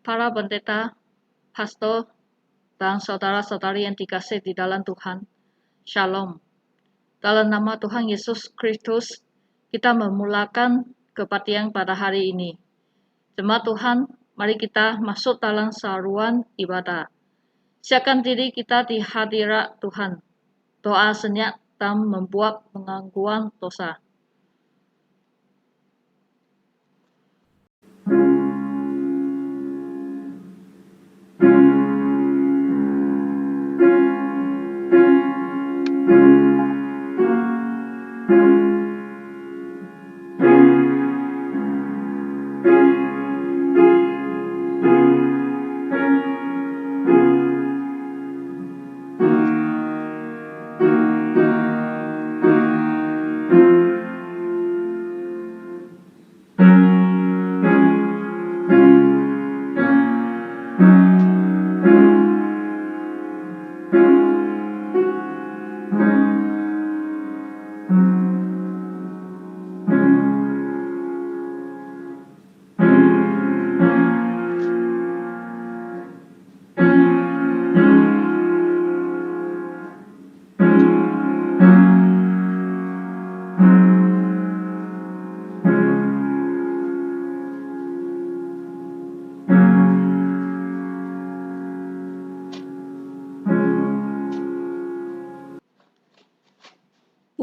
para pendeta, pastor, dan saudara-saudari yang dikasih di dalam Tuhan. Shalom. Dalam nama Tuhan Yesus Kristus, kita memulakan kebaktian pada hari ini. Jemaat Tuhan, mari kita masuk dalam saluran ibadah. Siapkan diri kita di hadirat Tuhan. Doa senyap dan membuat pengakuan dosa.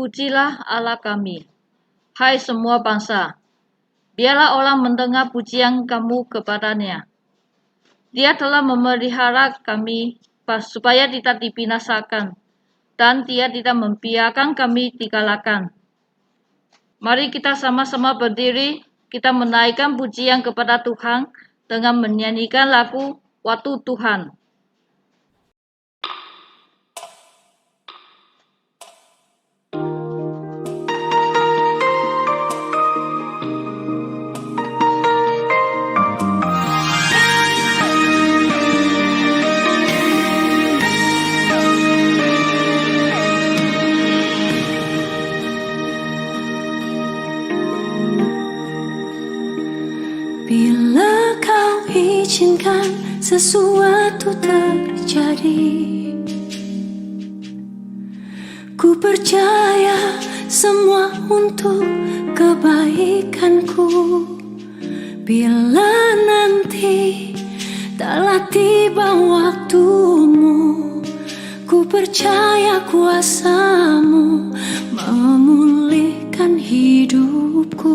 Pujilah Allah kami, hai semua bangsa. Biarlah orang mendengar pujian kamu kepadanya. Dia telah memelihara kami supaya tidak dibinasakan, dan dia tidak membiarkan kami dikalahkan. Mari kita sama-sama berdiri, kita menaikkan pujian kepada Tuhan dengan menyanyikan lagu Waktu Tuhan. Bila kau izinkan sesuatu terjadi, ku percaya semua untuk kebaikanku. Bila nanti telah tiba waktumu, ku percaya kuasamu memulihkan hidupku.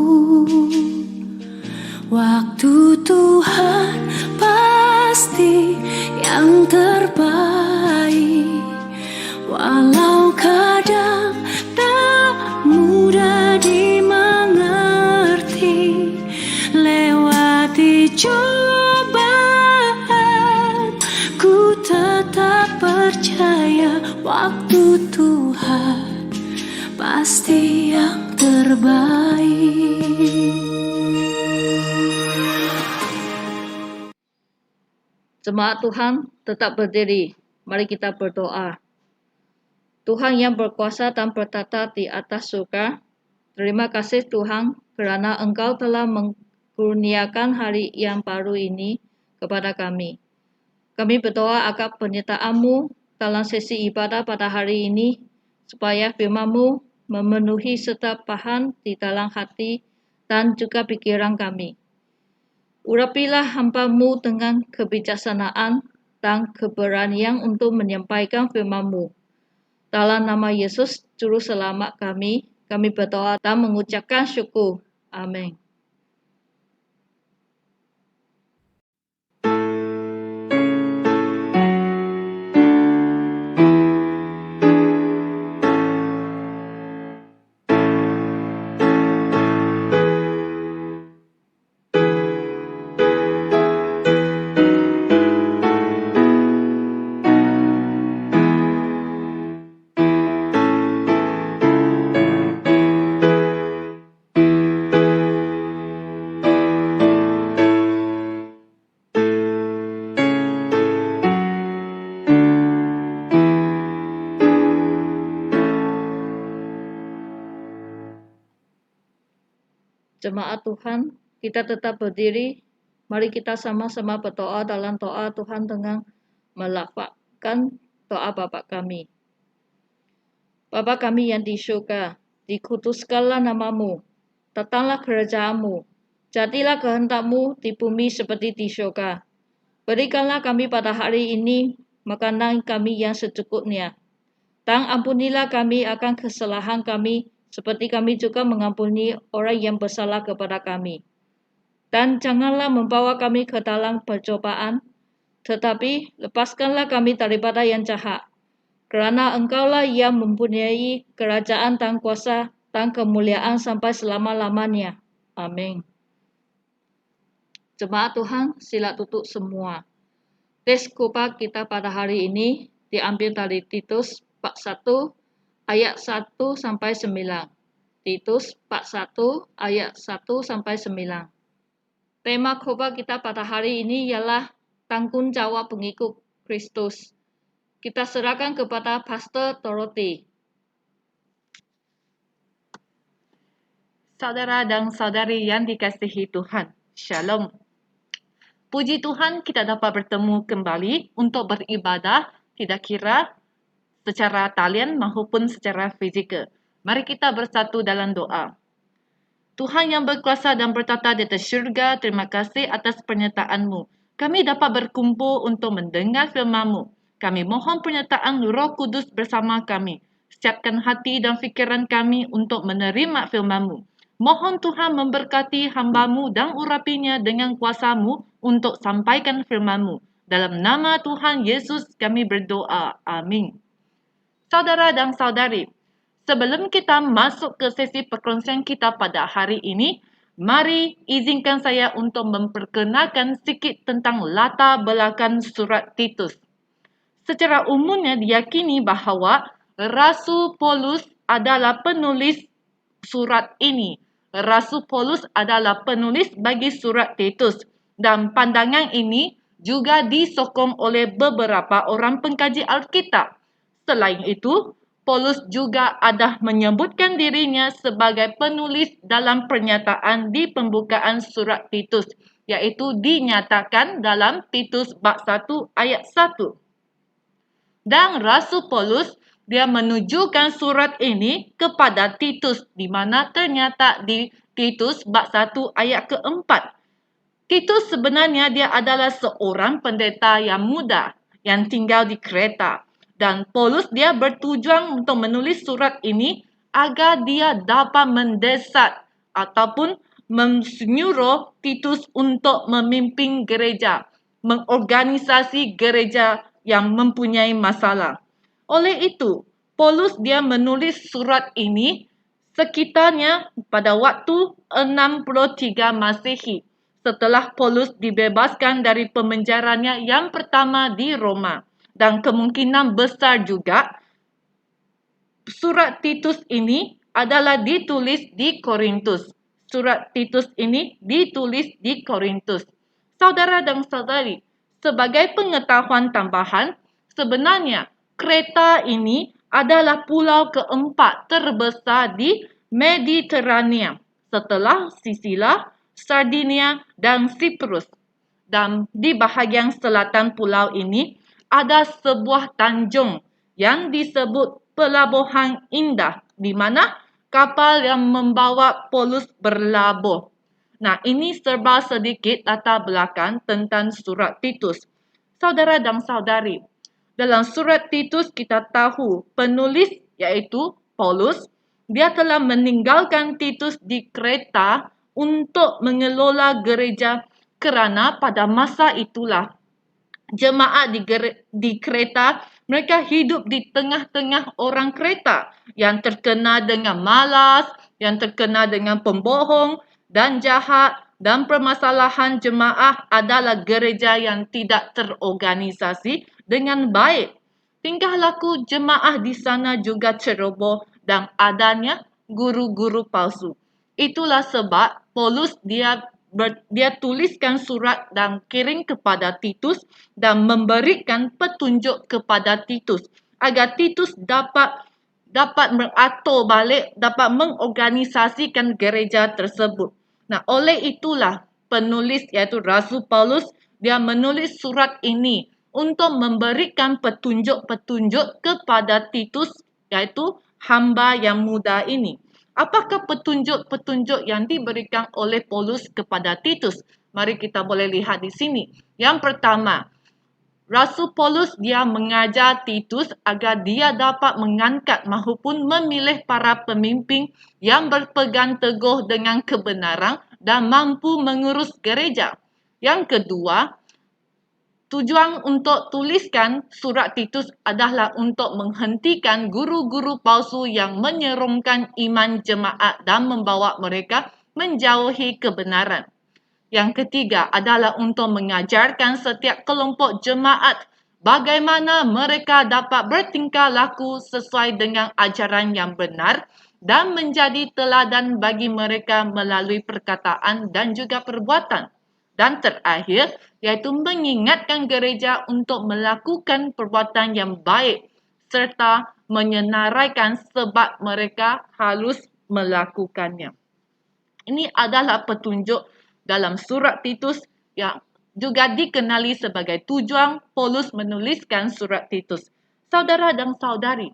Waktu Tuhan pasti yang terbaik, walau kadang tak mudah dimengerti. Lewati cobaan, ku tetap percaya waktu Tuhan pasti yang terbaik. Jemaat Tuhan, tetap berdiri. Mari kita berdoa. Tuhan yang berkuasa dan bertata di atas surga, terima kasih Tuhan kerana Engkau telah mengkurniakan hari yang baru ini kepada kami. Kami berdoa agar penyertaan-Mu dalam sesi ibadah pada hari ini, supaya firman-Mu memenuhi setiap bahan di dalam hati dan juga pikiran kami. Urapilah hamba-Mu dengan kebijaksanaan dan keberanian untuk menyampaikan firman-Mu. Dalam nama Yesus, Juru Selamat kami berdoa dan mengucapkan syukur. Amin. Jemaat Tuhan, kita tetap berdiri Mari kita sama-sama berdoa dalam doa Tuhan dengan melafazkan doa Bapa kami. Bapa kami yang di surga, dikuduskanlah namamu, datanglah kerajaanmu, jadilah kehendakmu di bumi seperti di surga. Berikanlah kami pada hari ini makanan kami yang secukupnya. Dan ampunilah kami akan kesalahan kami, seperti kami juga mengampuni orang yang bersalah kepada kami. Dan janganlah membawa kami ke dalam percobaan, tetapi lepaskanlah kami daripada yang jahat. Kerana Engkaulah yang mempunyai kerajaan dan kuasa dan kemuliaan sampai selama-lamanya. Amin. Jemaat Tuhan, sila tutup semua. Teks khotbah kita pada hari ini diambil dari Titus bab 1 ayat 1 sampai 9. Titus bab 1 ayat 1 sampai 9. Tema khotbah kita pada hari ini ialah tanggung jawab pengikut Kristus. Kita serahkan kepada Pastor Dorothy. Saudara dan saudari yang dikasihi Tuhan, Shalom. Puji Tuhan kita dapat bertemu kembali untuk beribadah, tidak kira secara talian maupun secara fizikal. Mari kita bersatu dalam doa. Tuhan yang berkuasa dan bertata di atas syurga, terima kasih atas penyertaan-Mu. Kami dapat berkumpul untuk mendengar firman-Mu. Kami mohon penyertaan Roh Kudus bersama kami. Siapkan hati dan fikiran kami untuk menerima firman-Mu. Mohon Tuhan memberkati hamba-Mu dan urapinya dengan kuasa-Mu untuk sampaikan firman-Mu. Dalam nama Tuhan Yesus kami berdoa. Amin. Saudara dan saudari, sebelum kita masuk ke sesi perkongsian kita pada hari ini, mari izinkan saya untuk memperkenalkan sedikit tentang latar belakang surat Titus. Secara umumnya diyakini bahawa Rasul Paulus adalah penulis surat ini. Rasul Paulus adalah penulis bagi surat Titus. Dan pandangan ini juga disokong oleh beberapa orang pengkaji Alkitab. Selain itu, Paulus juga ada menyebutkan dirinya sebagai penulis dalam pernyataan di pembukaan surat Titus, iaitu dinyatakan dalam Titus bab 1 ayat 1. Dan Rasul Paulus dia menujukan surat ini kepada Titus, di mana ternyata di Titus bab 1 ayat keempat. Titus sebenarnya dia adalah seorang pendeta yang muda yang tinggal di Kreta. Dan Paulus dia bertujuan untuk menulis surat ini agar dia dapat mendesak ataupun menyuruh Titus untuk memimpin gereja, mengorganisasi gereja yang mempunyai masalah. Oleh itu, Paulus dia menulis surat ini sekitarnya pada waktu 63 Masehi. Setelah Paulus dibebaskan dari pemenjaranya yang pertama di Roma. Dan kemungkinan besar juga surat Titus ini adalah ditulis di Korintus. Surat Titus ini ditulis di Korintus. Saudara dan saudari, sebagai pengetahuan tambahan, sebenarnya Kreta ini adalah pulau keempat terbesar di Mediterania setelah Sisilia, Sardinia dan Siprus. Dan di bahagian selatan pulau ini ada sebuah tanjung yang disebut Pelabuhan Indah, di mana kapal yang membawa Paulus berlabuh. Nah, ini serba sedikit latar belakang tentang surat Titus. Saudara dan saudari, dalam surat Titus kita tahu penulis iaitu Paulus, dia telah meninggalkan Titus di Kreta untuk mengelola gereja kerana pada masa itulah jemaat di Kreta, mereka hidup di tengah-tengah orang Kreta yang terkenal dengan malas, yang terkenal dengan pembohong dan jahat, dan permasalahan jemaah adalah gereja yang tidak terorganisasi dengan baik. Tingkah laku jemaah di sana juga ceroboh dan adanya guru-guru palsu. Itulah sebab Paulus dia tuliskan surat dan kirim kepada Titus dan memberikan petunjuk kepada Titus agar Titus dapat mengatur balik, dapat mengorganisasikan gereja tersebut. Nah, oleh itulah penulis iaitu Rasul Paulus, dia menulis surat ini untuk memberikan petunjuk-petunjuk kepada Titus, iaitu hamba yang muda ini. Apakah petunjuk-petunjuk yang diberikan oleh Paulus kepada Titus? Mari kita boleh lihat di sini. Yang pertama, Rasul Paulus dia mengajar Titus agar dia dapat mengangkat maupun memilih para pemimpin yang berpegang teguh dengan kebenaran dan mampu mengurus gereja. Yang kedua, tujuan untuk tuliskan surat Titus adalah untuk menghentikan guru-guru palsu yang menyerukan iman jemaat dan membawa mereka menjauhi kebenaran. Yang ketiga adalah untuk mengajarkan setiap kelompok jemaat bagaimana mereka dapat bertingkah laku sesuai dengan ajaran yang benar dan menjadi teladan bagi mereka melalui perkataan dan juga perbuatan. Dan terakhir, iaitu mengingatkan gereja untuk melakukan perbuatan yang baik serta menyenaraikan sebab mereka harus melakukannya. Ini adalah petunjuk dalam surat Titus yang juga dikenali sebagai tujuan Paulus menuliskan surat Titus. Saudara dan saudari,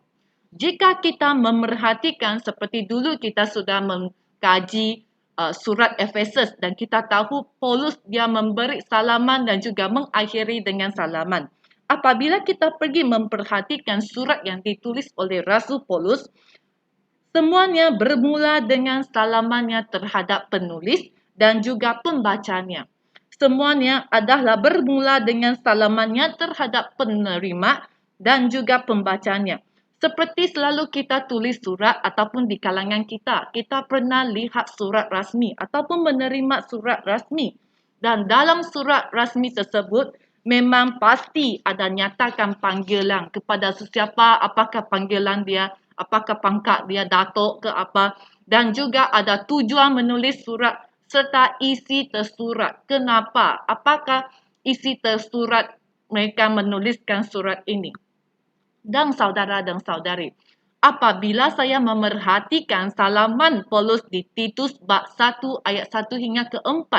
jika kita memerhatikan seperti dulu kita sudah mengkaji surat Efesus dan kita tahu Paulus dia memberi salaman dan juga mengakhiri dengan salaman. Apabila kita pergi memperhatikan surat yang ditulis oleh Rasul Paulus, semuanya bermula dengan salamannya terhadap penulis dan juga pembacanya. Semuanya adalah bermula dengan salamannya terhadap penerima dan juga pembacanya. Seperti selalu kita tulis surat ataupun di kalangan kita pernah lihat surat rasmi ataupun menerima surat rasmi. Dan dalam surat rasmi tersebut, memang pasti ada nyatakan panggilan kepada sesiapa, apakah panggilan dia, apakah pangkat dia, datuk ke apa. Dan juga ada tujuan menulis surat serta isi tersurat. Kenapa? Apakah isi tersurat mereka menuliskan surat ini? Dan saudara dan saudari, apabila saya memerhatikan salaman Paulus di Titus bab 1 ayat 1 hingga ke 4,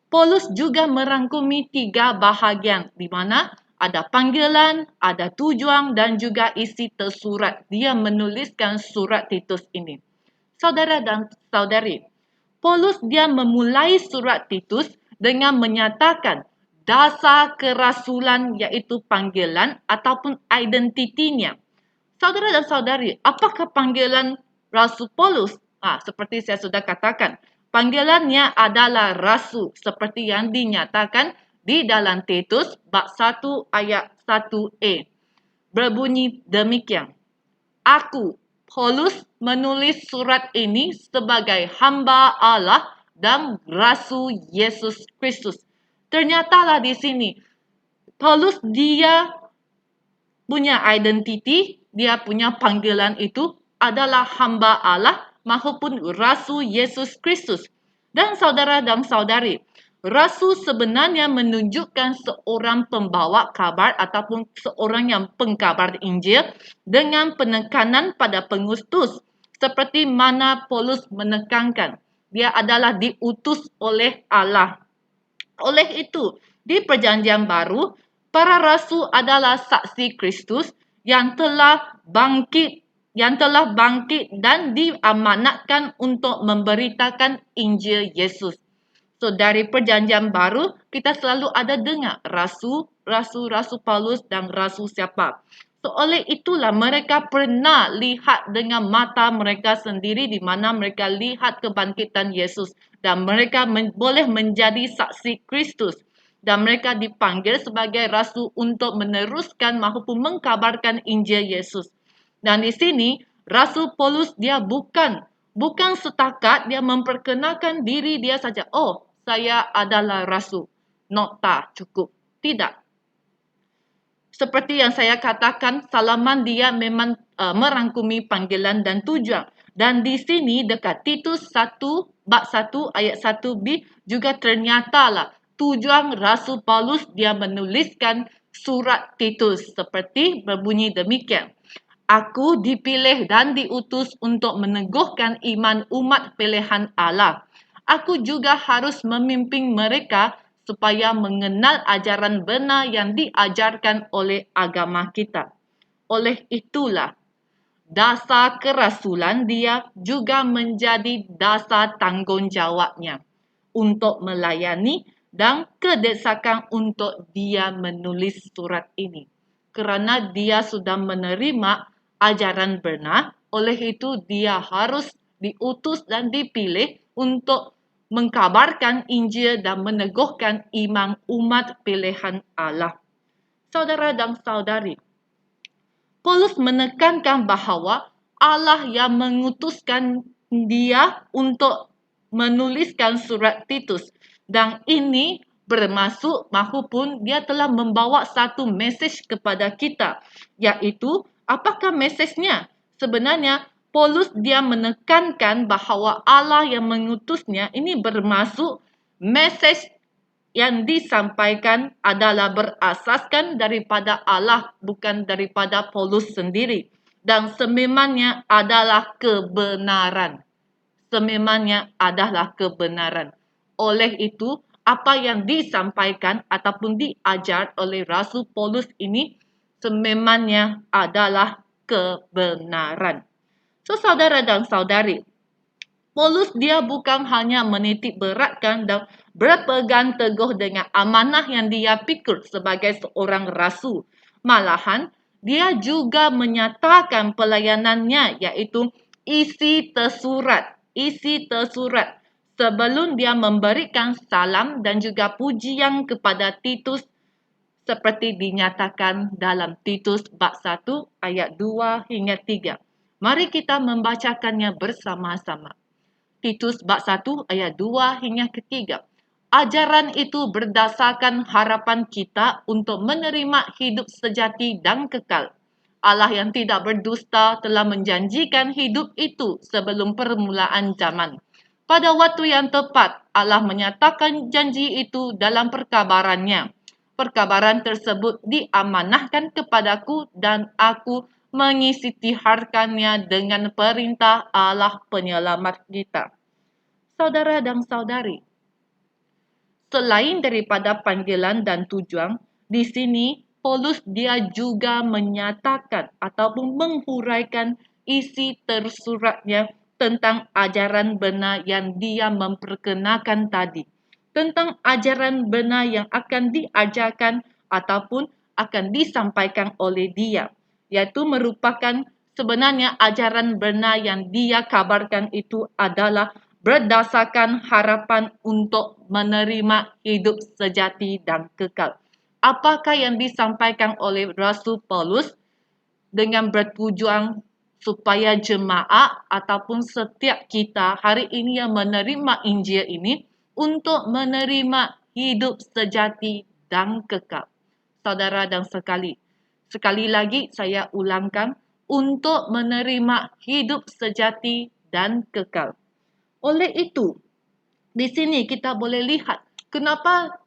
Paulus juga merangkumi 3 bahagian di mana ada panggilan, ada tujuan dan juga isi tersurat. Dia menuliskan surat Titus ini. Saudara dan saudari, Paulus dia memulai surat Titus dengan menyatakan dasar kerasulan iaitu panggilan ataupun identitinya. Saudara dan saudari, apakah panggilan Rasul Paulus? Seperti saya sudah katakan, panggilannya adalah rasul seperti yang dinyatakan di dalam Titus bab 1 ayat 1a. Berbunyi demikian. Aku, Paulus, menulis surat ini sebagai hamba Allah dan rasul Yesus Kristus. Ternyatalah di sini, Paulus dia punya identiti, dia punya panggilan itu adalah hamba Allah maupun rasul Yesus Kristus. Dan saudara dan saudari, rasul sebenarnya menunjukkan seorang pembawa kabar ataupun seorang yang pengkabar Injil dengan penekanan pada pengustus. Seperti mana Paulus menekankan, dia adalah diutus oleh Allah. Oleh itu, di Perjanjian Baru, para rasul adalah saksi Kristus yang telah bangkit dan diamanatkan untuk memberitakan Injil Yesus. So dari Perjanjian Baru kita selalu ada dengar rasul Paulus dan rasul siapa. So oleh itulah mereka pernah lihat dengan mata mereka sendiri di mana mereka lihat kebangkitan Yesus dan mereka boleh menjadi saksi Kristus. Dan mereka dipanggil sebagai rasul untuk meneruskan maupun mengkabarkan Injil Yesus. Dan di sini Rasul Paulus dia bukan setakat dia memperkenalkan diri dia saja. Oh, saya adalah rasul. Nota cukup. Tidak. Seperti yang saya katakan, salaman dia memang merangkumi panggilan dan tujuan. Dan di sini dekat Titus 1 bab 1 ayat 1b juga ternyatalah tujuan Rasul Paulus dia menuliskan surat Titus seperti berbunyi demikian. Aku dipilih dan diutus untuk meneguhkan iman umat pilihan Allah. aku juga harus memimpin mereka supaya mengenal ajaran benar yang diajarkan oleh agama kita. Oleh itulah, dasar kerasulan dia juga menjadi dasar tanggungjawabnya untuk melayani dan kedesakan untuk dia menulis surat ini. Kerana dia sudah menerima ajaran benar, oleh itu dia harus diutus dan dipilih untuk mengkabarkan Injil dan meneguhkan iman umat pilihan Allah. Saudara dan saudari, Paulus menekankan bahawa Allah yang mengutuskan dia untuk menuliskan surat Titus, dan ini bermaksud mahupun dia telah membawa satu mesej kepada kita, iaitu apakah mesejnya? Sebenarnya Paulus dia menekankan bahawa Allah yang mengutusnya ini bermaksud mesej yang disampaikan adalah berasaskan daripada Allah, bukan daripada Paulus sendiri, dan sememangnya adalah kebenaran. Sememangnya adalah kebenaran. Oleh itu, apa yang disampaikan ataupun diajar oleh Rasul Paulus ini sememangnya adalah kebenaran. So, saudara dan saudari, Paulus dia bukan hanya menitik beratkan dan berpegang teguh dengan amanah yang dia pikul sebagai seorang rasul. Malahan, dia juga menyatakan pelayanannya, iaitu isi tersurat. Isi tersurat sebelum dia memberikan salam dan juga pujian kepada Titus seperti dinyatakan dalam Titus bab 1 ayat 2 hingga 3. Mari kita membacakannya bersama-sama. Titus bab 1 ayat 2 hingga ketiga. Ajaran itu berdasarkan harapan kita untuk menerima hidup sejati dan kekal. Allah yang tidak berdusta telah menjanjikan hidup itu sebelum permulaan zaman. Pada waktu yang tepat, Allah menyatakan janji itu dalam perkabarannya. Perkabaran tersebut diamanahkan kepadaku dan aku mengisytiharkannya dengan perintah Allah penyelamat kita. Saudara dan saudari, selain daripada panggilan dan tujuan, di sini Paulus dia juga menyatakan ataupun menghuraikan isi tersuratnya tentang ajaran benar yang dia memperkenalkan tadi. Tentang ajaran benar yang akan diajarkan ataupun akan disampaikan oleh dia, iaitu merupakan sebenarnya ajaran benar yang dia kabarkan itu adalah berdasarkan harapan untuk menerima hidup sejati dan kekal. Apakah yang disampaikan oleh Rasul Paulus dengan bertujuan supaya jemaat ataupun setiap kita hari ini yang menerima Injil ini untuk menerima hidup sejati dan kekal. Saudara dan sekali lagi saya ulangkan, untuk menerima hidup sejati dan kekal. Oleh itu, di sini kita boleh lihat kenapa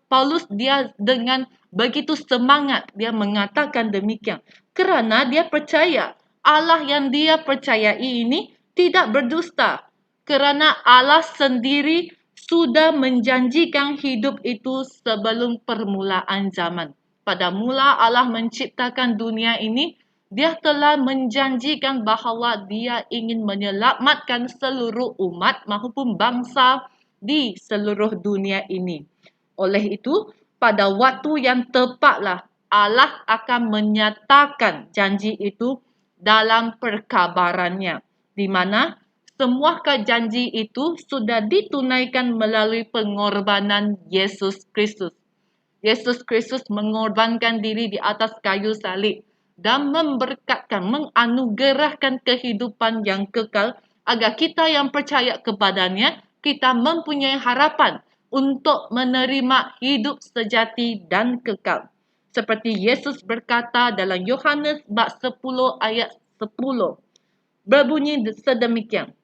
Paulus dia dengan begitu semangat dia mengatakan demikian. Kerana dia percaya Allah yang dia percayai ini tidak berdusta. Kerana Allah sendiri sudah menjanjikan hidup itu sebelum permulaan zaman. Pada mula Allah menciptakan dunia ini, dia telah menjanjikan bahawa dia ingin menyelamatkan seluruh umat maupun bangsa di seluruh dunia ini. Oleh itu, pada waktu yang tepatlah Allah akan menyatakan janji itu dalam perkabarannya, di mana semua janji itu sudah ditunaikan melalui pengorbanan Yesus Kristus. Yesus Kristus mengorbankan diri di atas kayu salib dan memberkatkan, menganugerahkan kehidupan yang kekal agar kita yang percaya kepadanya, kita mempunyai harapan untuk menerima hidup sejati dan kekal. Seperti Yesus berkata dalam Yohanes bab 10 ayat 10. Berbunyi sedemikian.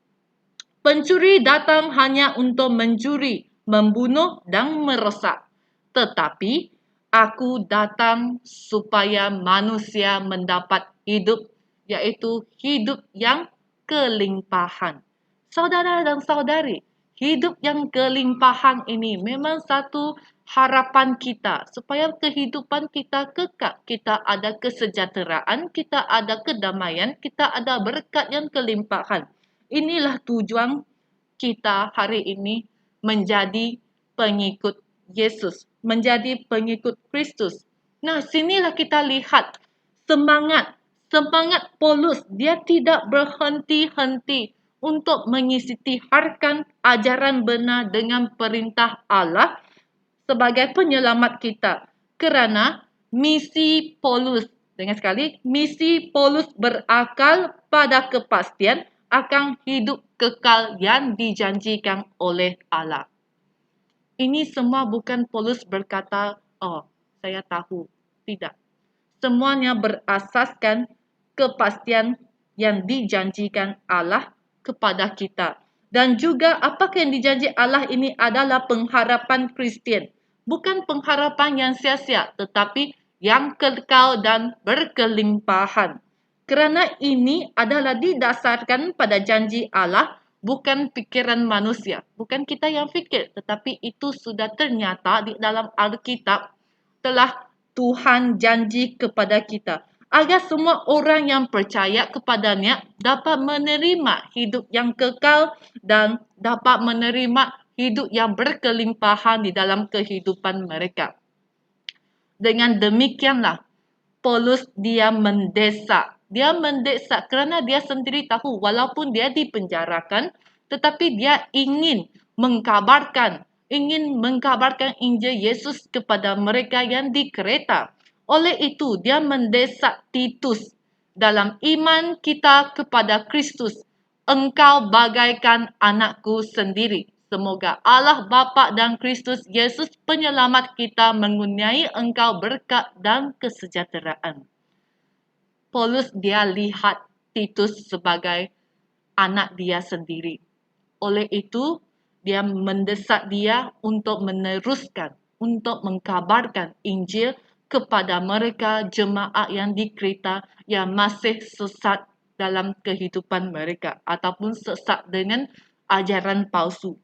Pencuri datang hanya untuk mencuri, membunuh dan merosak. Tetapi aku datang supaya manusia mendapat hidup, iaitu hidup yang kelimpahan. Saudara dan saudari, hidup yang kelimpahan ini memang satu harapan kita supaya kehidupan kita kekal. Kita ada kesejahteraan, kita ada kedamaian, kita ada berkat yang kelimpahan. Inilah tujuan kita hari ini menjadi pengikut Yesus, menjadi pengikut Kristus. Nah, sinilah kita lihat semangat Paulus. Dia tidak berhenti-henti untuk mengisytiharkan ajaran benar dengan perintah Allah sebagai penyelamat kita. Kerana misi Paulus, dengar sekali, misi Paulus berakal pada kepastian akan hidup kekal yang dijanjikan oleh Allah. Ini semua bukan Paulus berkata, oh, saya tahu. Tidak. Semuanya berasaskan kepastian yang dijanjikan Allah kepada kita. Dan juga apakah yang dijanji Allah ini adalah pengharapan Kristian. Bukan pengharapan yang sia-sia, tetapi yang kekal dan berkelimpahan. Kerana ini adalah didasarkan pada janji Allah, bukan pikiran manusia. Bukan kita yang fikir, tetapi itu sudah ternyata di dalam Alkitab telah Tuhan janji kepada kita agar semua orang yang percaya kepadanya dapat menerima hidup yang kekal dan dapat menerima hidup yang berkelimpahan di dalam kehidupan mereka. Dengan demikianlah Paulus dia mendesak kerana dia sendiri tahu walaupun dia dipenjarakan tetapi dia ingin mengkabarkan Injil Yesus kepada mereka yang di Kreta. Oleh itu, dia mendesak Titus, dalam iman kita kepada Kristus, engkau bagaikan anakku sendiri. Semoga Allah Bapa dan Kristus Yesus penyelamat kita mengurniai engkau berkat dan kesejahteraan. Paulus dia lihat Titus sebagai anak dia sendiri. Oleh itu, dia mendesak dia untuk meneruskan, untuk mengkabarkan Injil kepada mereka jemaat yang di Kreta yang masih sesat dalam kehidupan mereka ataupun sesat dengan ajaran palsu.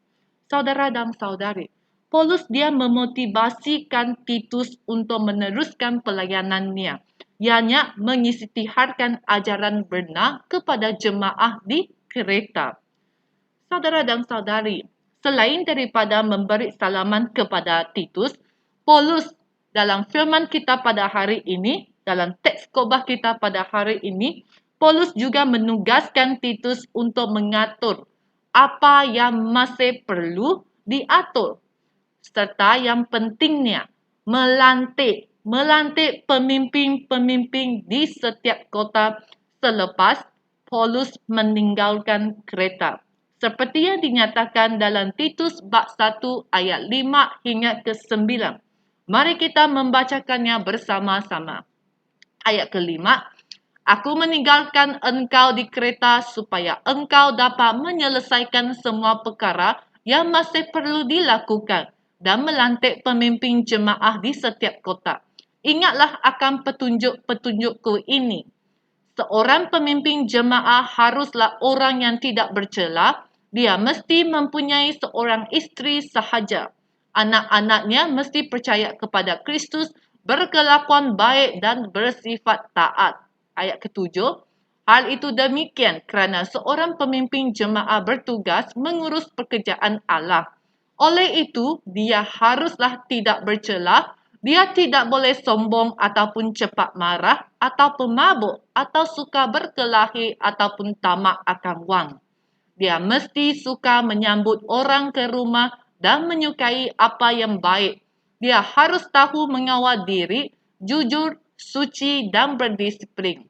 Saudara dan saudari, Paulus dia memotivasikan Titus untuk meneruskan pelayanannya, ianya mengisytiharkan ajaran benar kepada jemaah di Kreta. Saudara dan saudari, selain daripada memberi salaman kepada Titus, Paulus dalam firman kita pada hari ini, dalam teks khotbah kita pada hari ini, Paulus juga menugaskan Titus untuk mengatur apa yang masih perlu diatur. Serta yang pentingnya, melantik pemimpin-pemimpin di setiap kota selepas Paulus meninggalkan Kreta. Seperti yang dinyatakan dalam Titus bab 1 ayat 5 hingga ke 9. Mari kita membacakannya bersama-sama. Ayat kelima, aku meninggalkan engkau di Kreta supaya engkau dapat menyelesaikan semua perkara yang masih perlu dilakukan dan melantik pemimpin jemaah di setiap kota. Ingatlah akan petunjuk-petunjukku ini. Seorang pemimpin jemaah haruslah orang yang tidak bercela. Dia mesti mempunyai seorang isteri sahaja. Anak-anaknya mesti percaya kepada Kristus, berkelakuan baik dan bersifat taat. Ayat ketujuh, hal itu demikian kerana seorang pemimpin jemaah bertugas mengurus pekerjaan Allah. Oleh itu, dia haruslah tidak bercela. Dia tidak boleh sombong ataupun cepat marah atau pemabuk atau suka berkelahi ataupun tamak akan wang. Dia mesti suka menyambut orang ke rumah dan menyukai apa yang baik. Dia harus tahu mengawal diri, jujur, suci dan berdisiplin.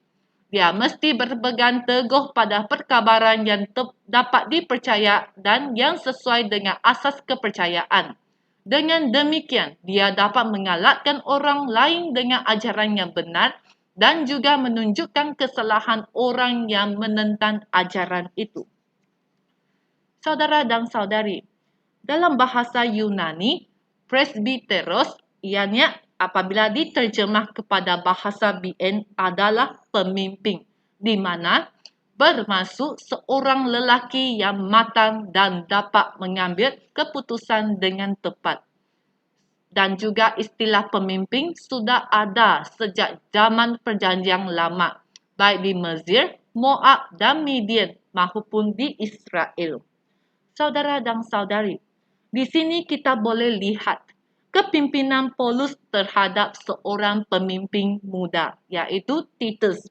Dia mesti berpegang teguh pada perkabaran yang dapat dipercaya dan yang sesuai dengan asas kepercayaan. Dengan demikian, dia dapat mengalahkan orang lain dengan ajaran yang benar dan juga menunjukkan kesalahan orang yang menentang ajaran itu. Saudara dan saudari, dalam bahasa Yunani, presbiteros ianya apabila diterjemah kepada bahasa BN adalah pemimpin, di mana bermaksud seorang lelaki yang matang dan dapat mengambil keputusan dengan tepat. Dan juga istilah pemimpin sudah ada sejak zaman Perjanjian Lama, baik di Mesir, Moab dan Midian maupun di Israel. Saudara dan saudari, di sini kita boleh lihat kepimpinan Paulus terhadap seorang pemimpin muda, yaitu Titus.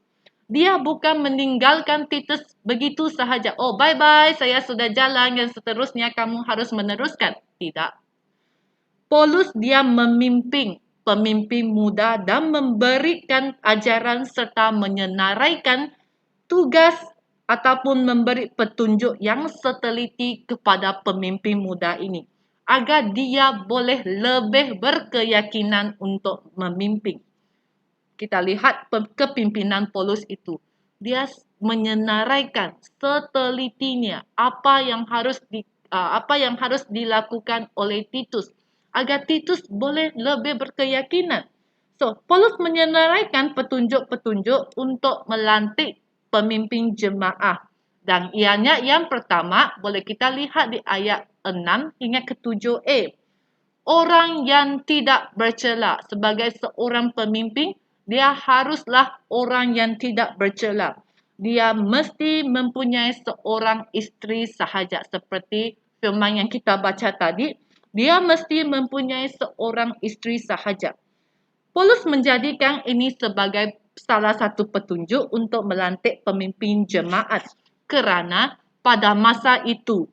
Dia bukan meninggalkan Titus begitu sahaja. Oh, bye-bye, saya sudah jalan dan seterusnya kamu harus meneruskan. Tidak. Paulus dia memimpin pemimpin muda dan memberikan ajaran serta menyenaraikan tugas ataupun memberi petunjuk yang seteliti kepada pemimpin muda ini agar dia boleh lebih berkeyakinan untuk memimpin. Kita lihat kepimpinan Paulus itu. Dia menyenaraikan setelitinya apa yang harus dilakukan oleh Titus agar Titus boleh lebih berkeyakinan. So, Paulus menyenaraikan petunjuk-petunjuk untuk melantik pemimpin jemaah. Dan ianya yang pertama boleh kita lihat di ayat 6 hingga ke 7a. Orang yang tidak bercela sebagai seorang pemimpin, dia haruslah orang yang tidak bercela. Dia mesti mempunyai seorang isteri sahaja seperti firman yang kita baca tadi. Dia mesti mempunyai seorang isteri sahaja. Paulus menjadikan ini sebagai salah satu petunjuk untuk melantik pemimpin jemaat kerana pada masa itu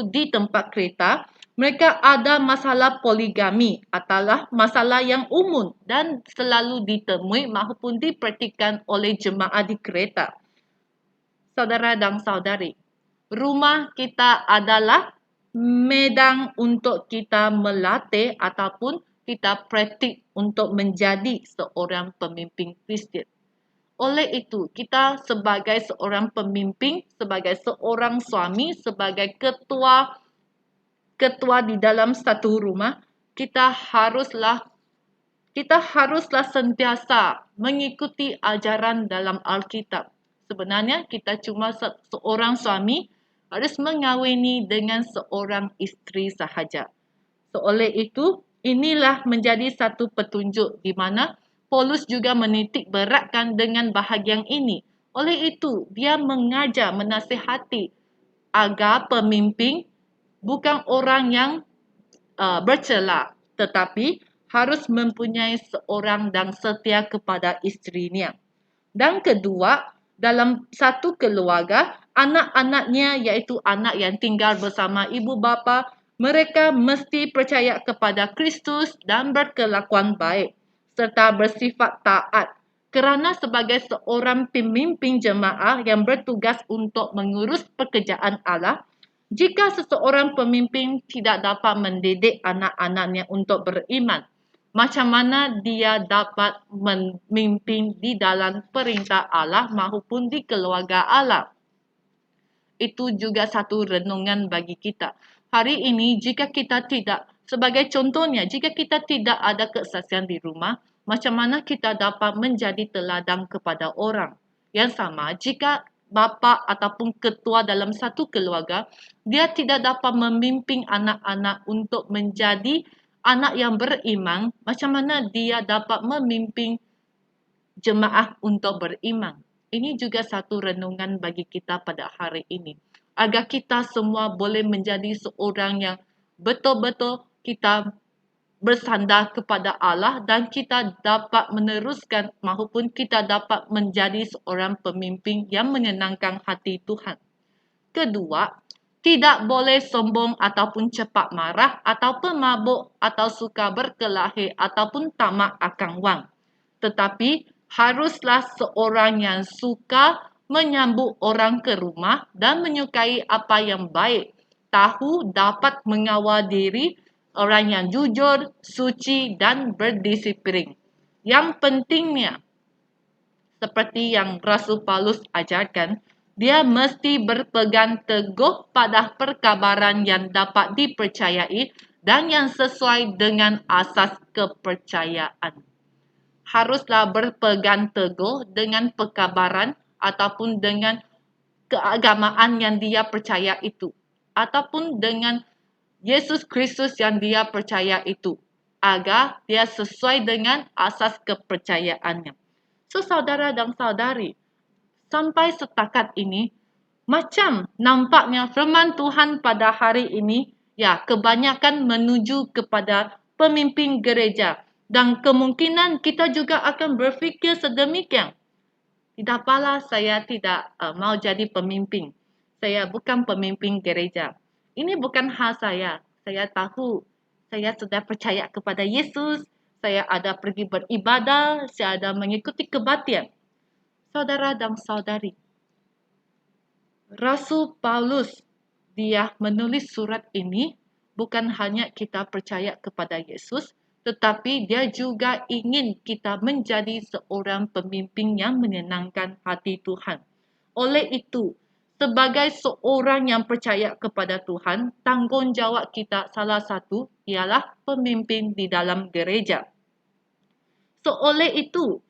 di tempat Kreta, mereka ada masalah poligami adalah masalah yang umum dan selalu ditemui maupun dipraktikkan oleh jemaat di Kreta. Saudara dan saudari, rumah kita adalah medan untuk kita melatih ataupun kita praktik untuk menjadi seorang pemimpin Kristian. Oleh itu, kita sebagai seorang pemimpin, sebagai seorang suami, sebagai ketua di dalam satu rumah, kita haruslah sentiasa mengikuti ajaran dalam Alkitab. Sebenarnya kita cuma seorang suami harus mengawini dengan seorang isteri sahaja. So, oleh itu, inilah menjadi satu petunjuk di mana Paulus juga menitik beratkan dengan bahagian ini. Oleh itu, dia mengajar, menasihati agar pemimpin bukan orang yang bercela, tetapi harus mempunyai seorang dan setia kepada isterinya. Dan kedua, dalam satu keluarga, anak-anaknya iaitu anak yang tinggal bersama ibu bapa, mereka mesti percaya kepada Kristus dan berkelakuan baik serta bersifat taat. Kerana sebagai seorang pemimpin jemaah yang bertugas untuk mengurus pekerjaan Allah, jika seseorang pemimpin tidak dapat mendidik anak-anaknya untuk beriman, macam mana dia dapat memimpin di dalam perintah Allah maupun di keluarga Allah? Itu juga satu renungan bagi kita. Hari ini jika kita tidak, sebagai contohnya, jika kita tidak ada kesaksian di rumah, macam mana kita dapat menjadi teladan kepada orang? Yang sama, jika bapa ataupun ketua dalam satu keluarga, dia tidak dapat memimpin anak-anak untuk menjadi anak yang beriman, macam mana dia dapat memimpin jemaah untuk beriman? Ini juga satu renungan bagi kita pada hari ini. Agar kita semua boleh menjadi seorang yang betul-betul kita bersandar kepada Allah dan kita dapat meneruskan maupun kita dapat menjadi seorang pemimpin yang menyenangkan hati Tuhan. Kedua, tidak boleh sombong ataupun cepat marah atau pemabuk atau suka berkelahi ataupun tamak akan wang. Tetapi haruslah seorang yang suka menyambut orang ke rumah dan menyukai apa yang baik, tahu dapat mengawal diri, orang yang jujur, suci dan berdisiplin. Yang pentingnya, seperti yang Rasul Paulus ajarkan, dia mesti berpegang teguh pada perkabaran yang dapat dipercayai dan yang sesuai dengan asas kepercayaan. Haruslah berpegang teguh dengan perkabaran ataupun dengan keagamaan yang dia percaya itu, ataupun dengan Yesus Kristus yang dia percaya itu, agar dia sesuai dengan asas kepercayaannya. So, saudara dan saudari, sampai setakat ini, macam nampaknya firman Tuhan pada hari ini, ya, kebanyakan menuju kepada pemimpin gereja. Dan kemungkinan kita juga akan berfikir sedemikian. Tidak apalah, saya tidak mau jadi pemimpin. Saya bukan pemimpin gereja. Ini bukan hal saya. Saya tahu, saya sudah percaya kepada Yesus. Saya ada pergi beribadah. Saya ada mengikuti kebaktian. Saudara dan saudari, Rasul Paulus, dia menulis surat ini bukan hanya kita percaya kepada Yesus, tetapi dia juga ingin kita menjadi seorang pemimpin yang menyenangkan hati Tuhan. Oleh itu, sebagai seorang yang percaya kepada Tuhan, tanggungjawab kita salah satu ialah pemimpin di dalam gereja. So, oleh itu,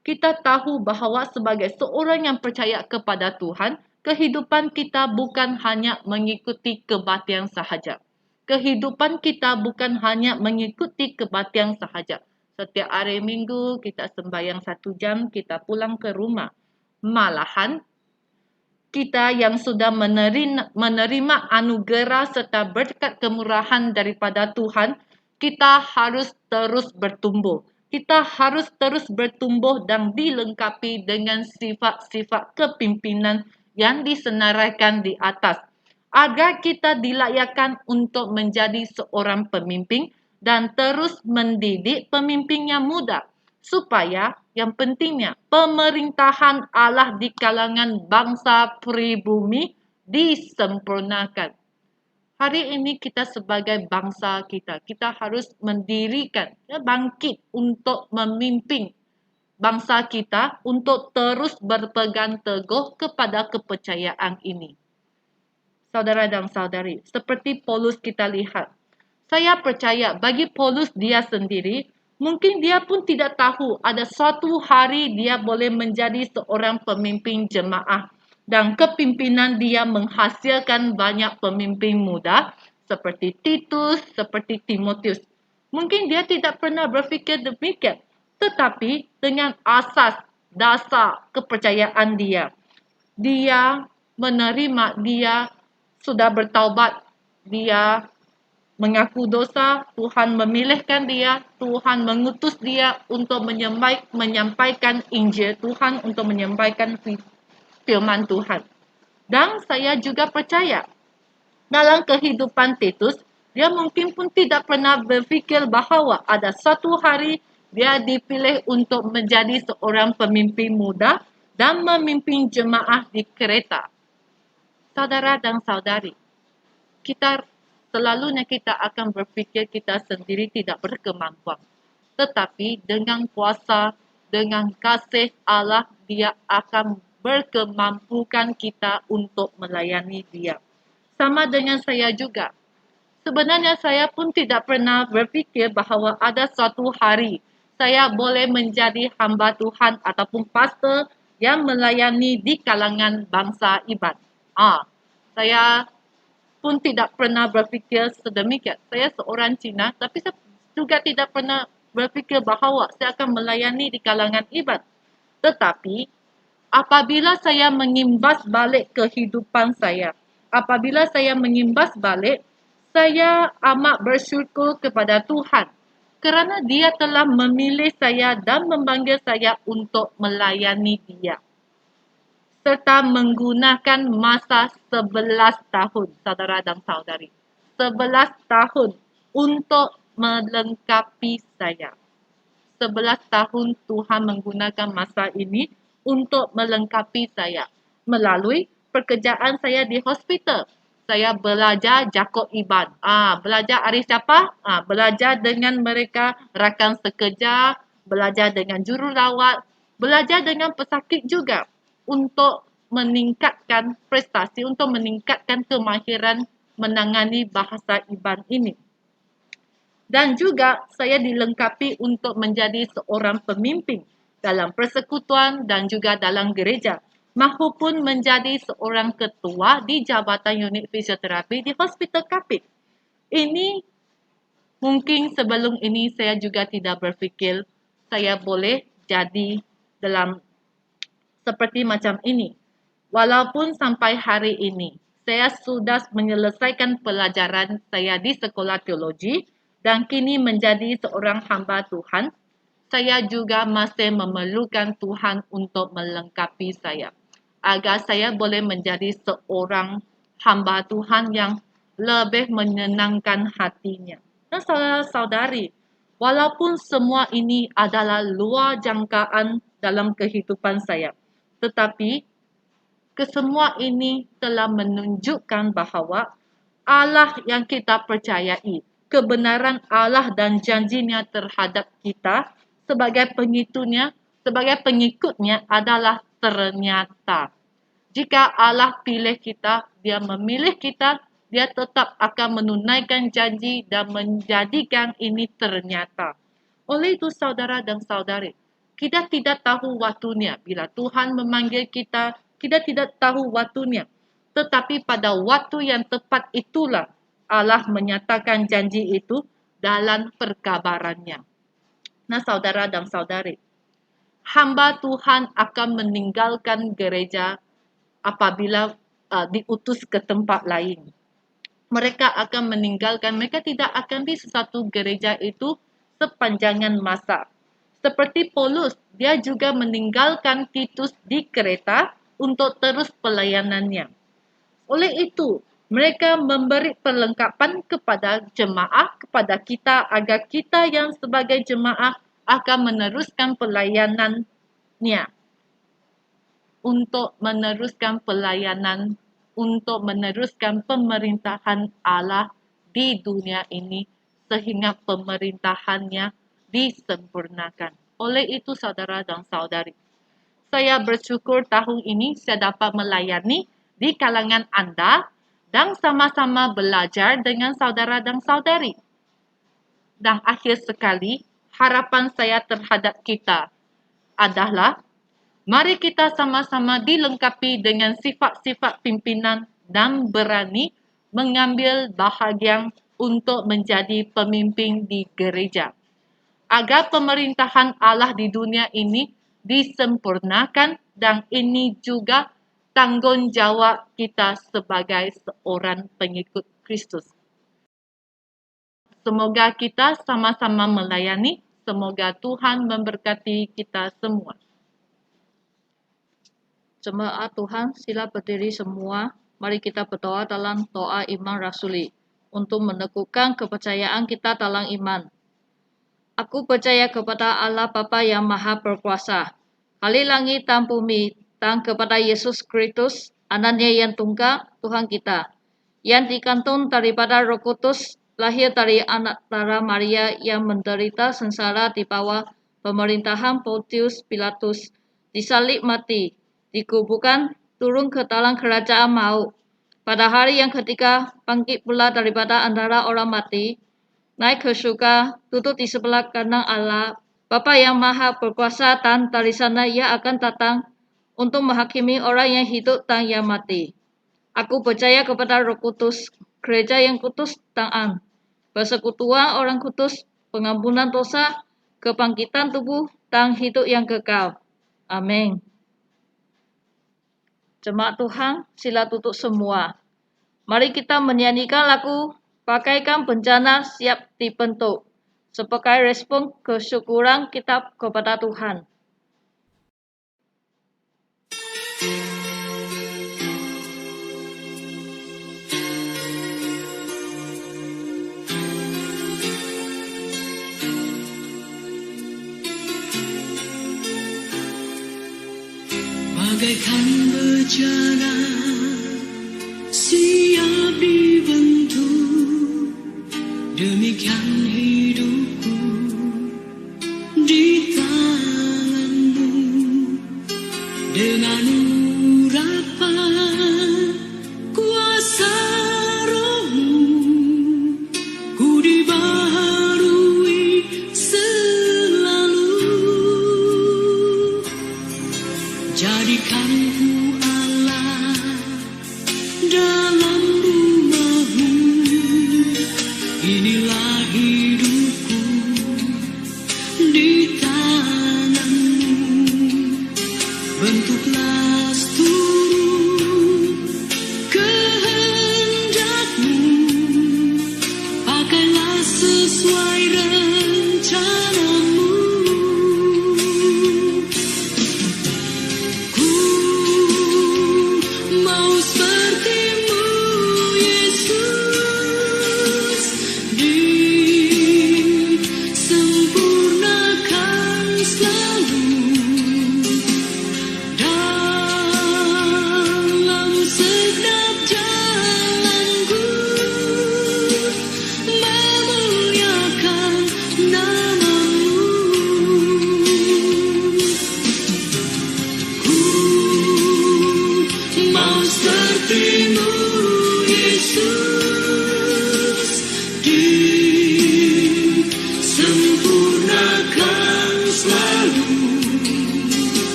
kita tahu bahawa sebagai seorang yang percaya kepada Tuhan, kehidupan kita bukan hanya mengikuti kebaktian sahaja. Kehidupan kita bukan hanya mengikuti kebaktian sahaja. Setiap hari Minggu kita sembahyang 1 jam, kita pulang ke rumah. Malahan, kita yang sudah menerima anugerah serta berkat kemurahan daripada Tuhan, kita harus terus bertumbuh. Kita harus terus bertumbuh dan dilengkapi dengan sifat-sifat kepimpinan yang disenaraikan di atas, agar kita dilayakkan untuk menjadi seorang pemimpin dan terus mendidik pemimpin yang muda, supaya yang pentingnya pemerintahan Allah di kalangan bangsa pribumi disempurnakan. Hari ini kita sebagai bangsa kita harus mendirikan, bangkit untuk memimpin bangsa kita untuk terus berpegang teguh kepada kepercayaan ini. Saudara dan saudari, seperti Paulus kita lihat, saya percaya bagi Paulus dia sendiri, mungkin dia pun tidak tahu ada suatu hari dia boleh menjadi seorang pemimpin jemaah. Dan kepimpinan dia menghasilkan banyak pemimpin muda seperti Titus, seperti Timotius. Mungkin dia tidak pernah berfikir demikian. Tetapi dengan asas dasar kepercayaan dia, dia menerima, dia sudah bertaubat, dia mengaku dosa, Tuhan memilihkan dia, Tuhan mengutus dia untuk menyampaikan Injil Tuhan, untuk menyampaikan firman Tuhan. Dan saya juga percaya dalam kehidupan Titus, dia mungkin pun tidak pernah berfikir bahawa ada satu hari dia dipilih untuk menjadi seorang pemimpin muda dan memimpin jemaah di Kreta. Saudara dan saudari, selalunya kita akan berfikir kita sendiri tidak berkemampuan. Tetapi dengan kuasa, dengan kasih Allah, dia akan berkemampukan kita untuk melayani dia. Sama dengan saya juga. Sebenarnya saya pun tidak pernah berfikir bahawa ada suatu hari saya boleh menjadi hamba Tuhan ataupun pastor yang melayani di kalangan bangsa Iban. Saya pun tidak pernah berfikir sedemikian. Saya seorang Cina, tapi saya juga tidak pernah berfikir bahawa saya akan melayani di kalangan Iban. Tetapi, apabila saya mengimbas balik kehidupan saya, apabila saya mengimbas balik, saya amat bersyukur kepada Tuhan kerana Dia telah memilih saya dan memanggil saya untuk melayani Dia, serta menggunakan masa 11 tahun, saudara dan saudari. 11 tahun untuk melengkapi saya. 11 tahun Tuhan menggunakan masa ini untuk melengkapi saya. Melalui pekerjaan saya di hospital, saya belajar Jakob Iban. Belajar hari siapa? Belajar dengan mereka rakan sekerja, belajar dengan jururawat, belajar dengan pesakit juga untuk meningkatkan prestasi, untuk meningkatkan kemahiran menangani bahasa Iban ini. Dan juga saya dilengkapi untuk menjadi seorang pemimpin dalam persekutuan dan juga dalam gereja. mahupun menjadi seorang ketua di Jabatan Unit Fisioterapi di Hospital Kapit. Ini mungkin sebelum ini saya juga tidak berfikir saya boleh jadi dalam seperti macam ini. Walaupun sampai hari ini saya sudah menyelesaikan pelajaran saya di sekolah teologi dan kini menjadi seorang hamba Tuhan, saya juga masih memerlukan Tuhan untuk melengkapi saya agar saya boleh menjadi seorang hamba Tuhan yang lebih menyenangkan hatinya. Dan saudara-saudari, walaupun semua ini adalah luar jangkaan dalam kehidupan saya, tetapi kesemua ini telah menunjukkan bahawa Allah yang kita percayai, kebenaran Allah dan janjinya terhadap kita sebagai pengikutnya adalah ternyata. Jika Allah pilih kita, Dia memilih kita, Dia tetap akan menunaikan janji dan menjadikan ini ternyata. Oleh itu saudara dan saudari, kita tidak tahu waktunya. Bila Tuhan memanggil kita, kita tidak tahu waktunya. Tetapi pada waktu yang tepat itulah Allah menyatakan janji itu dalam perkabarannya. Nah saudara dan saudari, hamba Tuhan akan meninggalkan gereja apabila diutus ke tempat lain. Mereka akan meninggalkan, mereka tidak akan di sesuatu gereja itu sepanjangan masa. Seperti Paulus, dia juga meninggalkan Titus di Kreta untuk terus pelayanannya. Oleh itu, mereka memberi perlengkapan kepada jemaah, kepada kita agar kita yang sebagai jemaah akan meneruskan pelayanannya. Untuk meneruskan pelayanan, untuk meneruskan pemerintahan Allah di dunia ini sehingga pemerintahannya disempurnakan. Oleh itu saudara dan saudari, saya bersyukur tahun ini saya dapat melayani di kalangan anda dan sama-sama belajar dengan saudara dan saudari. Dan akhir sekali, harapan saya terhadap kita adalah mari kita sama-sama dilengkapi dengan sifat-sifat pimpinan dan berani mengambil bahagian untuk menjadi pemimpin di gereja. Agar pemerintahan Allah di dunia ini disempurnakan dan ini juga tanggungjawab kita sebagai seorang pengikut Kristus. Semoga kita sama-sama melayani. Semoga Tuhan memberkati kita semua. Jemaat Tuhan, sila berdiri semua. Mari kita berdoa dalam doa iman rasuli untuk meneguhkan kepercayaan kita dalam iman. Aku percaya kepada Allah Bapa yang Maha Berkuasa, Ahli langit dan bumi, dan kepada Yesus Kristus, Anaknya yang tunggal, Tuhan kita, yang dikandung daripada Roh Kudus, lahir dari anak darah Maria yang menderita sengsara di bawah pemerintahan Pontius Pilatus, disalib mati, dikuburkan, turun ke dalam kerajaan maut. Pada hari yang ketiga, bangkit pula daripada antara orang mati, naik ke surga, duduk di sebelah kanan Allah, Bapa yang Maha Berkuasa, dan dari sana Ia akan datang untuk menghakimi orang yang hidup dan yang mati. Aku percaya kepada Roh Kudus, gereja yang kudus dan am, persekutuan orang kudus, pengampunan dosa, kebangkitan tubuh, dan hidup yang kekal. Amin. Jemaat Tuhan, sila duduk semua. Mari kita menyanyikan lagu Bagaikan Bencana Siap Dibentuk sebagai respon kesyukuran kita kepada Tuhan. Bagaikan bencana siap dibentuk, demikian hidupku di tanganmu. Dengan urapan kuasa Roh-Mu, ku dibaharui selalu. Jadikan ku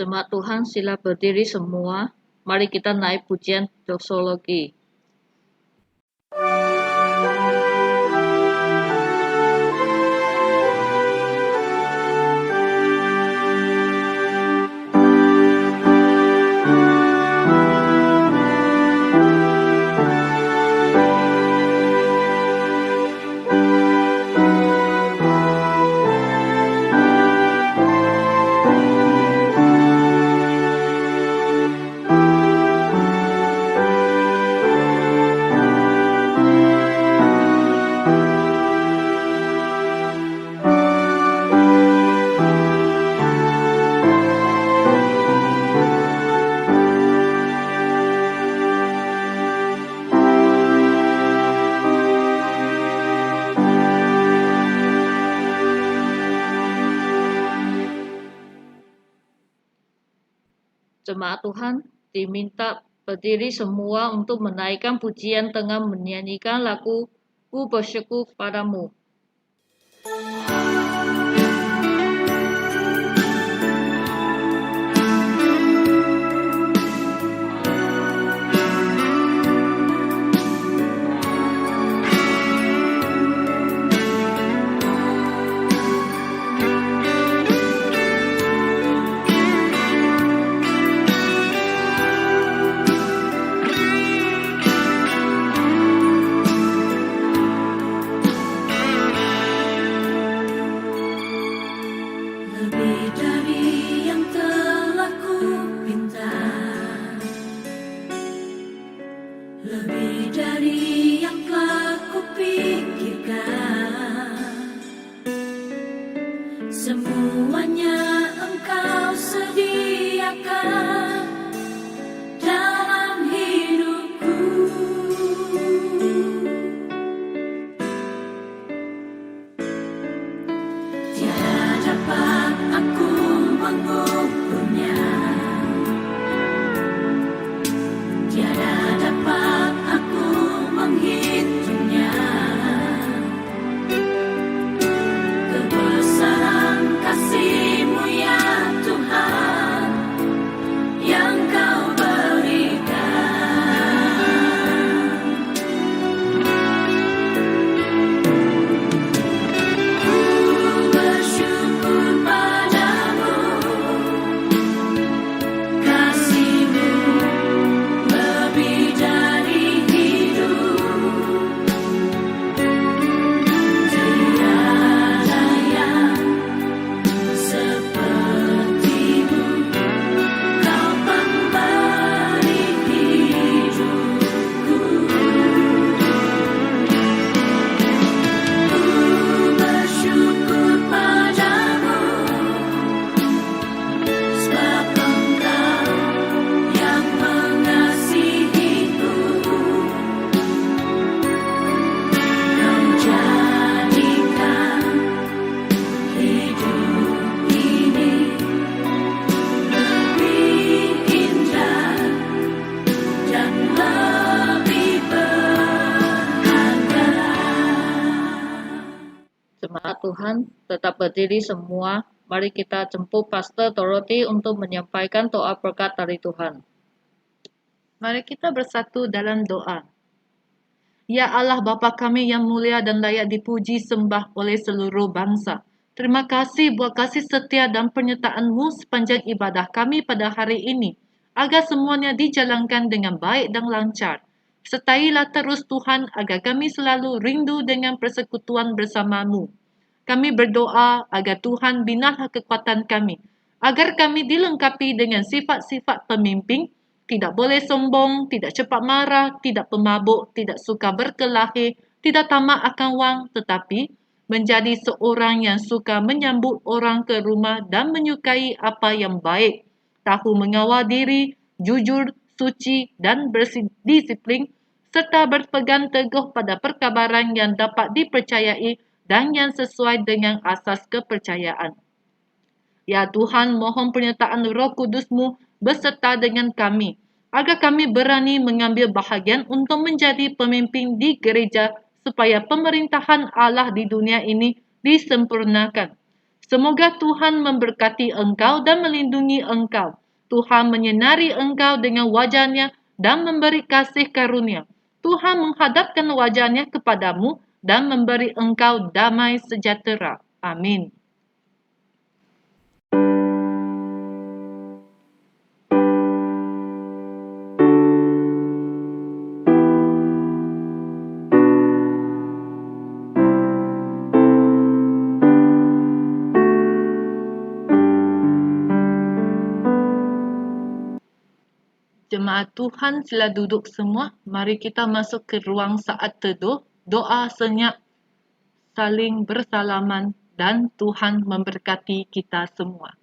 Jemaat Tuhan sila berdiri semua. Mari kita naik pujian doksologi. Jemaat Tuhan diminta berdiri semua untuk menaikkan pujian tengah menyanyikan lagu Ku Bersyukur Padamu. Lebih dari yang telah kupinta, lebih dari yang telah kupikirkan, semuanya Engkau sediakan dalam hidupku. Tiada dapat aku mengukurnya, tiada dapat aku menghitungnya. Kebesaran kasih-Mu ya Tuhan, yang Kau berikan. Ku bersyukur padamu, kasih-Mu lebih dari hidup. Tiada yang seperti-Mu, Kau pemberi hidupku. Ku bersyukur padamu, sebab Engkau yang mengasihiku. Kau jadikan hidup ini lebih indah dan lebih berharga. Jemaat Tuhan tetap berdiri semua. Mari kita jemput Pastor Dorothy untuk menyampaikan doa berkat dari Tuhan. Mari kita bersatu dalam doa. Ya Allah Bapa kami yang mulia dan layak dipuji sembah oleh seluruh bangsa. Terima kasih buat kasih setia dan penyertaan-Mu sepanjang ibadah kami pada hari ini. Agar semuanya dijalankan dengan baik dan lancar. Sertailah terus Tuhan agar kami selalu rindu dengan persekutuan bersama-Mu. Kami berdoa agar Tuhan binalah kekuatan kami. Agar kami dilengkapi dengan sifat-sifat pemimpin, tidak boleh sombong, tidak cepat marah, tidak pemabuk, tidak suka berkelahi, tidak tamak akan wang, tetapi menjadi seorang yang suka menyambut orang ke rumah dan menyukai apa yang baik, tahu mengawal diri, jujur, suci, dan berdisiplin, serta berpegang teguh pada perkabaran yang dapat dipercayai dan yang sesuai dengan asas kepercayaan. Ya Tuhan, mohon penyertaan Roh Kudus-Mu beserta dengan kami, agar kami berani mengambil bahagian untuk menjadi pemimpin di gereja supaya pemerintahan Allah di dunia ini disempurnakan. Semoga Tuhan memberkati engkau dan melindungi engkau. Tuhan menyinari engkau dengan wajah-Nya dan memberi kasih karunia. Tuhan menghadapkan wajah-Nya kepadamu dan memberi engkau damai sejahtera. Amin. Jemaat Tuhan sila duduk semua. Mari kita masuk ke ruang saat teduh. Doa senyap, saling bersalaman dan Tuhan memberkati kita semua.